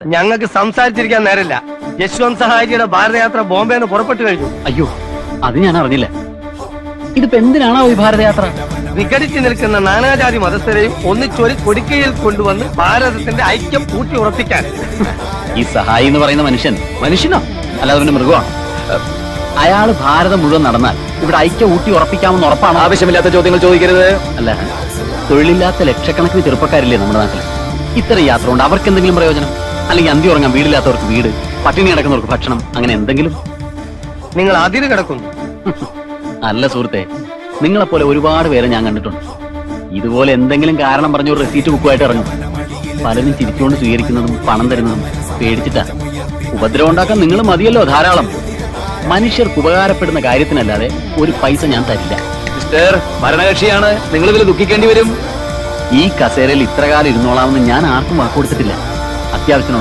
ഞങ്ങൾക്ക് സംസാരിച്ചിരിക്കാൻ നേരമില്ല. യശ്വന്ത് സഹായിയുടെ ഭാരതയാത്ര ബോംബെന്ന് പുറപ്പെട്ടു കഴിഞ്ഞു. അയ്യോ, അത് ഞാൻ അറിഞ്ഞില്ല. ഇതിപ്പോ എന്തിനാണോ ഈ ഭാരതയാത്ര? വിഘടിച്ചു നിൽക്കുന്ന നാനാജാതി മതസ്ഥരെയും ഒന്നിച്ചൊരു കൊടിക്കയിൽ കൊണ്ടുവന്ന് ഭാരതത്തിന്റെ ഐക്യം ഊട്ടി ഉറപ്പിക്കാൻ. ഈ സഹായി എന്ന് പറയുന്ന മനുഷ്യനോ അല്ലാതെ പിന്നെ മൃഗമാണ്? അയാള് ഭാരതം മുഴുവൻ നടന്നാൽ ഇവിടെ ഐക്യം ഊട്ടി ഉറപ്പിക്കാമെന്ന് ഉറപ്പാണ്. ആവശ്യമില്ലാത്ത ചോദ്യങ്ങൾ ചോദിക്കരുത്. അല്ല, തൊഴിലില്ലാത്ത ലക്ഷക്കണക്കിന് ചെറുപ്പക്കാരില്ലേ നമ്മുടെ നാട്ടിൽ? ഇത്തരം യാത്ര കൊണ്ട് അവർക്ക് എന്തെങ്കിലും പ്രയോജനം? അല്ലെങ്കിൽ അന്തി ഉറങ്ങാൻ വീടില്ലാത്തവർക്ക് വീട്, പട്ടിണി കിടക്കുന്നവർക്ക് ഭക്ഷണം, അങ്ങനെ എന്തെങ്കിലും? നിങ്ങൾ അതിര് കിടക്കുന്നു. അല്ല സുഹൃത്തെ, നിങ്ങളെപ്പോലെ ഒരുപാട് പേരെ ഞാൻ കണ്ടിട്ടുണ്ട്. ഇതുപോലെ എന്തെങ്കിലും കാരണം പറഞ്ഞ ഒരു റെസീറ്റ് ബുക്കുമായിട്ട് ഇറങ്ങും. പലരും ചിരിച്ചുകൊണ്ട് സ്വീകരിക്കുന്നതും പണം തരുന്നതും പേടിച്ചിട്ടാ. ഉപദ്രവം ഉണ്ടാക്കാൻ നിങ്ങൾ മതിയല്ലോ ധാരാളം. മനുഷ്യർക്ക് ഉപകാരപ്പെടുന്ന കാര്യത്തിനല്ലാതെ ഒരു പൈസ ഞാൻ തരില്ല. മിസ്റ്റർ, ഭരണകക്ഷിയാണ്, നിങ്ങൾ ഇതിൽ ദുഃഖിക്കേണ്ടി വരും. ഈ കസേരയിൽ ഇത്ര കാലം ഇരുന്നോളാമെന്ന് ഞാൻ ആർക്കും വാക്കുകൊടുത്തിട്ടില്ല. അത്യാവശ്യമുള്ള